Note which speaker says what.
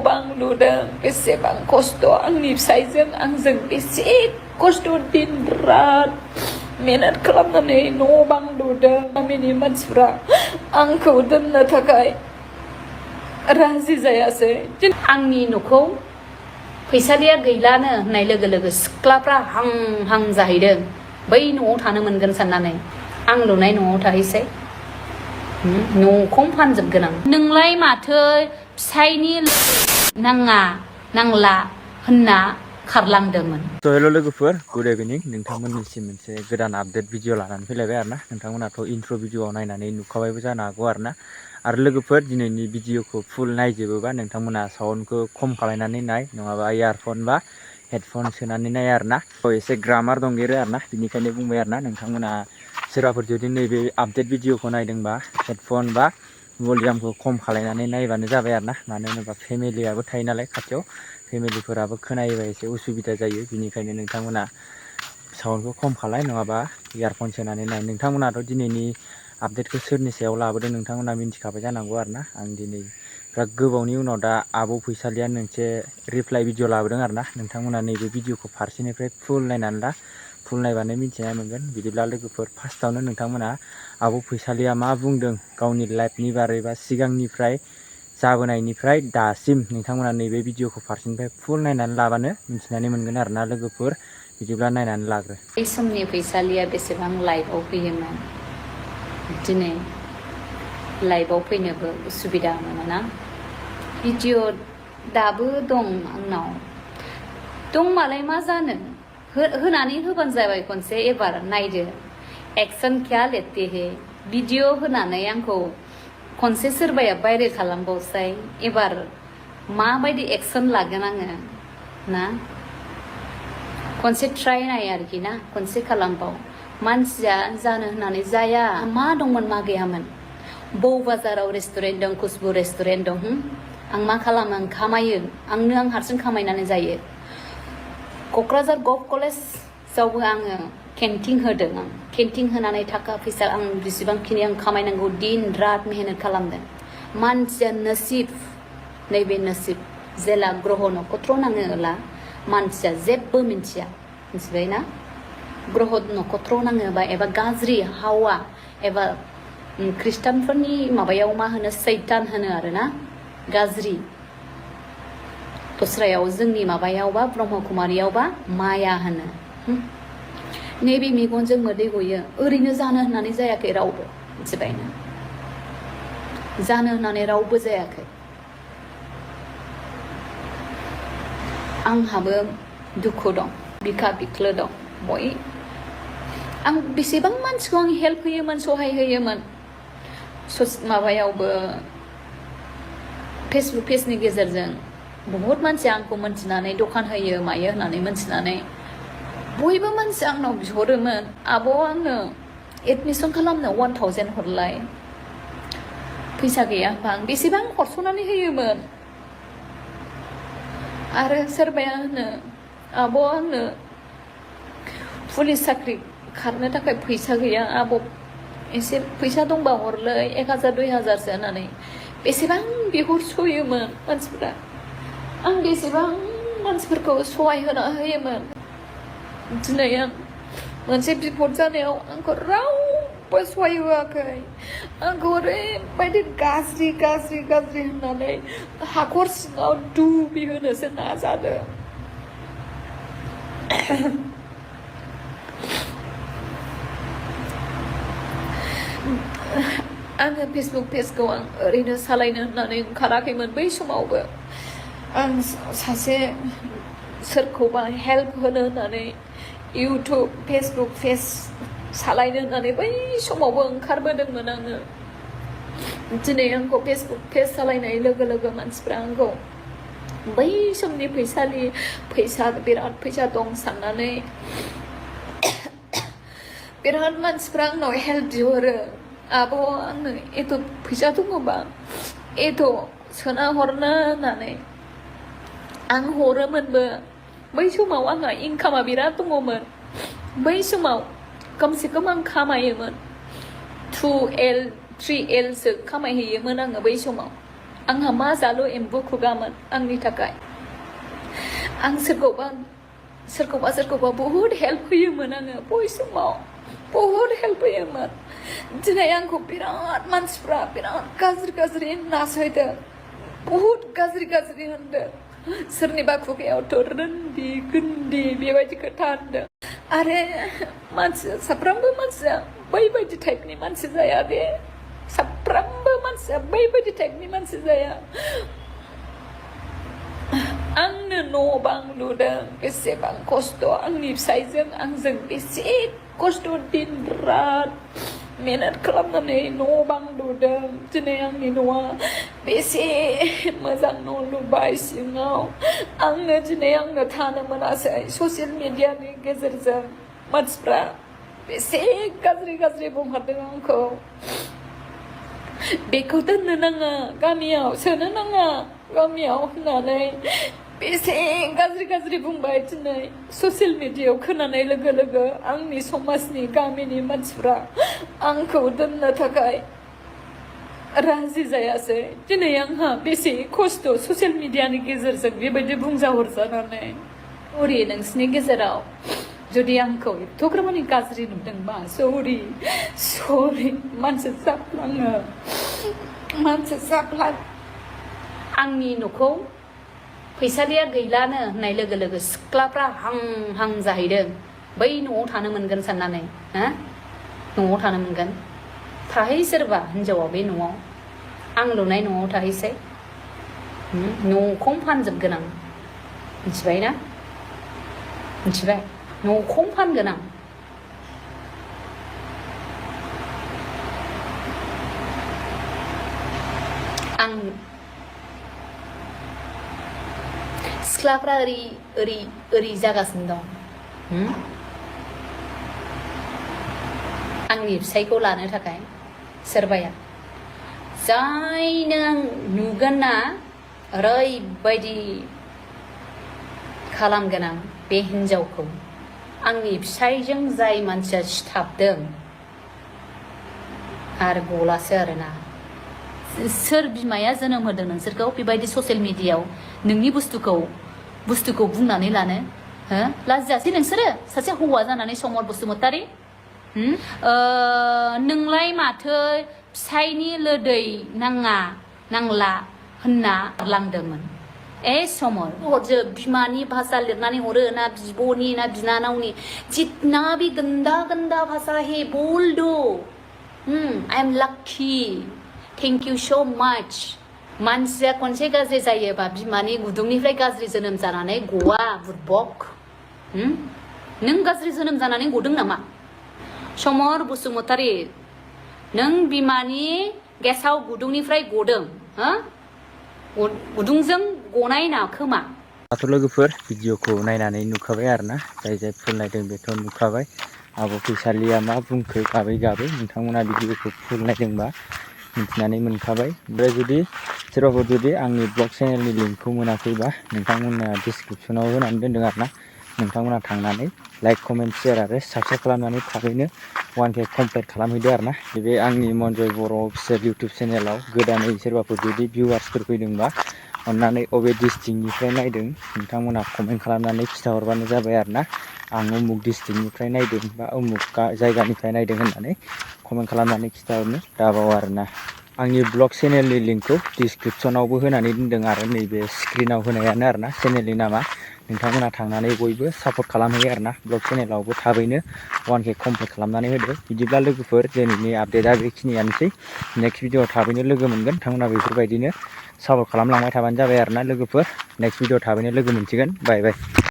Speaker 1: बां लुदों बेसेबां खस्थ' आंनि फिसायजों आंजों बेसे खस्थ' दिन रात मेहनत खालामनानै न' बां लुदों गामिनि मानसिफ्रा आंखौ दोननो थाखाय राजि जायासै
Speaker 2: आंनि न'खौ फैसालिया गैलानो होननाय लोगो लोगो सिख्लाफ्रा हां हां जाहैदों बै न'आव थानो मोनगोन साननानै आं लुनाय न'आव थाहैसै न'खौनो फानजोबगोन आं नोंलाय माथो फिसायनि नांला होनना खारलांदोंमोन।
Speaker 3: हेल' लोगोफोर गुड इभिनिं नोंथांमोननिसिम मोनसे गोदान आपडेट भिडिअ लानानै फैलायबाय आरोना नोंथांमोनाथ' इन्ट्र' भिडिअआव नायनानै नुखाबायबो जानो हागौ आरोना आरो लोगोफोर दिनैनि भिडिअखौ फुल नायजोबोबा नोंथांमोना साउन्डखौ खम खालायनानै नाय नङाबा इयारफन बा हेडफन सोनानै नाय आरोना एसे ग्रामार दंदेरो आरोना बिनिखायनो बुंबाय आरोना नोंथांमोना सोरबाफोर जुदि नैबे आपडेट भिडिअखौ नायदोंबा हेडफन बा भलिउमखौ खम खालायनानै नायबानो जाबाय आरोना मानो होनोबा फेमिलियाबो थायो नालाय खाथियाव फेमिलिफोराबो खोनायोबा एसे उसुबिदा जायो बिनिखायनो नोंथांमोना साउन्डखौ खम खालाय नङाबा इयारफन सोनानै नाय नोंथांमोनाथ' दिनैनि आपडेटखौ सोरनि सायाव लाबोदों नोंथांमोना मिन्थिखाबाय जानांगौ आरोना आं दिनै बिराद गोबावनि उनाव दा आब' फैसालिया मोनसे रिप्लाइ भिडिअ लाबोदों आरोना नोंथांमोना नैबे भिडिअखौ फारसेनिफ्राय फुल नायनानै ला फुल नायबानो मिन्थिनाय मोनगोन बिदिब्ला लोगोफोर फार्स्टआवनो नोंथांमोना आब' फैसालिया मा बुंदों गावनि लाइफनि बारै बा सिगांनिफ्राय जाबोनायनिफ्राय दासिम नोंथांमोना नैबे भिडिअखौ फारसेनिफ्राय फुल नायनानै लाबानो मिन्थिनानै मोनगोन आरोना लोगोफोर बिदिब्ला नायनानै लाग्रो।
Speaker 2: बै समनि फैसालिया बेसेबां लाइफआव फैयोमोन दिनै लाइफआव फैनोबो उसुबिदा मोनोना भिडिअ दाबो दं आंनाव दंबालाय मा जानो होनानै होबानो जाबाय खनसे एबार नायदो एक्सन क्या लेते हे भिडिअ होनानै आंखौ खनसे सोरबाया भाइरेल खालामबावसाय एबार माबायदि एक्सन लागोन आङो ना खनसे ट्राइ नाय आरोखि ना खनसे खालामबाव मानसिया जानो होननानै जाया मा दंमोन मा गैयामोन बौ बाजाराव रेस्टुरेन्ट दं खुसबु रेस्टुरेन्ट दं आं मा खालामो आं खामायो आं हारसिं खामायनानै जायो क'क्राझार गभ कलेजावबो आङो केन्टिन होदों आं केन्टिन होनानै थाखा फैसा आं बेसेबांखिनि आं खामायनांगौ दिन रात मेहनत खालामदों मानसिया नसिब नैबे नसिब जेला ग्रह नक्षत्र नाङोला मानसिया जेबो मिन्थिया मिथिबाय ना ग्रह नक्षत्र नाङोबा एबा गाज्रि हावा एबा ख्रिस्टानफोरनि माबायाव मा होनो सैतान होनो आरोना गाज्रि दस्रायाव जोंनि माबायावबा ब्रह्म कुमारियावबा माया होनो नैबे मेगनजों मोदै गयो ओरैनो जानो होननानै जायाखै रावबो मिथिबाय ना जानो होननानै रावबो जायाखै आंहाबो दुखु दं बिखा बिख्लो दं आं बेसेबां मानसिखौ आं हेल्प होयोमोन सहाय होयोमोन माबायावबो फेसबुक पेजनि गेजेरजों बहुत मानसि आंखौ मोनथिनानै दखान होयो मायो होननानै मोनथिनानै बयबो मानसि आंनाव बिहरोमोन आब' आंनो एडमिसन खालामनो 1000 हरलाय फैसा गैया होनबा आं बेसेबां हरस'नानै होयोमोन आरो सोरबाया होनो आब' आंनो पुलिस साख्रि खारनो थाखाय फैसा गैया आब' एसे फैसा दंबा हरलै 1000 2000सो होननानै बेसेबां बिहरस'योमोन मानसिफोरा आं बेसेबां मानसिफोरखौ सहाय होना होयोमोन दिनै आं मोनसे बिपद जानायाव आंखौ रावबो सहाय होआखै आंखौ ओरैबायदि गाज्रि गाज्रि गाज्रि होननानै हाखर सिङाव दुबि होनोसो नाजादों आङो फेसबुक पेजखौ आं ओरैनो सालायनो होननानै ओंखाराखैमोन बै समावबो आं सासे सोरखौबा हेल्प होनो होननानै इउटुब फेसबुक पेज सालायनो होननानै बै समावबो ओंखारबोदोंमोन आङो दिनै आंखौ फेसबुक पेज सालायनाय लोगो लोगो मानसिफ्रा आंखौ बै समनि फैसा बिराद फैसा दं साननानै बिराद मानसिफ्रा आंनाव हेल्प बिहरो आब' आंनो एथ' फैसा दङबा एथ' सोना हरनो होननानै आं हरोमोनबो बै समाव आंहा इनकामा बिराद दङमोन बै समाव कमसे कम आं खामायोमोन 2L 3L सो खामायहैयोमोन आङो बै समाव
Speaker 1: आंहा मा जालु एम्बु खुगामोन आंनि थाखाय आं सोरखौबा बहुद हेल्प होयोमोन आङो बै समाव बहुद हेल्प होयोमोन दिनै आंखौ बिराद मानसिफ्रा बिराद गाज्रि नासयदों बहुद गाज्रि होनदों सोरनिबा खुगायावथ' रोन्दि गोन्दि बेबायदि खोथा होनदों आरो साफ्रोमबो मानसिया बैबायदि टाइपनि मानसि जाया दे साफ्रोमबो मानसिया बैबायदि टाइपनि मानसि जाया आंनो न' बां लुदों बेसेबां खस्थ' आंनि फिसायजों आंजों बेसे खस्थ' दिन रात मेहनत खालामनानै न' बां लुदों दिनै आंनि न'आ बेसे मोजां न' लुबाय सिङाव आंनो थानो मोनासै ससियेल मिडियानि गेजेरजों मानसिफ्रा बेसे गाज्रि बुंहरदों आंखौ बेखौ दोननो नाङा गामियाव सोनो नाङा गामियाव होननानै बेसे गाज्रि बुंबाय दिनै ससियेल मिडियायाव खोनानाय लोगो आंनि समाजनि गामिनि मानसिफ्रा आंखौ दोननो थाखाय राजि जायासै दिनै आंहा बेसे खस्थ' ससियेल मिडियानि गेजेरजों बेबायदि बुंजाहरजानानै सरि नोंसिनि गेजेराव जुदि आंखौ एथ'ग्रामानि गाज्रि नुदोंबा सरि मानसि जाफ्लाङो
Speaker 2: आंनि न'खौ फैसालिया गैलानो होननाय लोगो सिख्लाफ्रा हां जाहैदों बै न'आव थानो मोनगोन साननानै न'आव थानो मोनगोन थाहै सोरबा हिनजावा बे न'आव आं लुनाय न'आव थाहैसै न'खौनो फानजोबगोन आं मिथिबाय ना मिथिबाय न'खौनो फानगोन आं सिख्लाफ्रा ओरै जागासिनो दं आंनि फिसायखौ लानो थाखाय सोरबाया जाय नों नुगोन ना ओरैबायदि खालामगोन आं बे हिनजावखौ आंनि फिसायजों जाय मानसिया सिथाबदों आरो गलासो आरोना सोर बिमाया जोनोम होदों नोंसोरखौ बेबायदि ससियेल मिडियायाव नोंनि बुस्थुखौ बुंनानै लानो लाजियासै नोंसोरो सासे हौवा जानानै समर बसुमतारी नोंलाय माथो फिसायनि लोदै नांला होनना लांदोंमोन समर हरजो बिमानि भाषा लिरनानै हरो ना बिब'नि ना बिनानावनि जितना भी गंदा भाषा है बोल दो I am lucky thank you so much मानसिया खनसे गाज्रि जायोबा बिमानि गुदुंनिफ्राय गाज्रि जोनोम जानानै गवा बुरबक नों गाज्रि जोनोम जानानै गदों नामा समर बसुमतारी नों बिमानि गेसाव गुदुंनिफ्राय गदों गुदुंजों गनाय ना खोमा
Speaker 3: दाथ' लोगोफोर भिडिअखौ नायनानै नुखाबाय आरोना जाय फुल नायदों बेथ' नुखाबाय आब' फैसालिया मा बुंखो गाबै नोंथांमोना भिडिअखौ फुल नायदोंबा मिथिनानै मोनखाबाय ओमफ्राय सोरबाफोर आंनि ब्लग चेनेलनि लिंकखौ मोनाखैबा नोंथांमोना डिसक्रिपसनाव होनानै दोनदों आरोना नोंथांमोना थांनानै लाइक कमेन्ट शेयार आरो साबस्क्राइब खालामनानै थाबैनो 1K कमप्लिट खालामहैदो आरोना बे आंनि मनजय बर' अफिसियेल इउटुब चेनेलाव गोदानै सोरबाफोर भिउवार्सफोर फैदोंबा अन्नानै अबे डिस्ट्रिक्टनिफ्राय नायदों नोंथांमोना कमेन्ट खालामनानै खिथाहरबानो जाबाय आरोना आं उमुक डिस्ट्रिक्टनिफ्राय नायदों बा उमुक जायगानिफ्राय नायदों होननानै कमेन्ट खालामनानै खिथाहरनो दाबाव आरोना आंनि ब्लग चेनेलनि लिंकखौ डिसक्रिपसनावबो होनानै दोनदों आरो नैबे स्क्रिनाव होनायानो आरोना चेनेलनि नामा नोंथांमोना थांनानै बयबो सापर्ट खालामहैयो आरोना ब्लग चेनेलावबो थाबैनो 1K कमप्लिट खालामनानै होदो बिदिब्ला लोगोफोर दिनैनि आपडेटआ बेखिनियानोसै नेक्स्ट भिडिअआव थाबैनो लोगो मोनगोन नोंथांमोना बेफोरबायदिनो सापर्ट खालामलांबाय थाबानो जाबाय आरोना लोगोफोर नेक्स्ट भिडिअआव थाबैनो लोगो मोनसिगोन बाय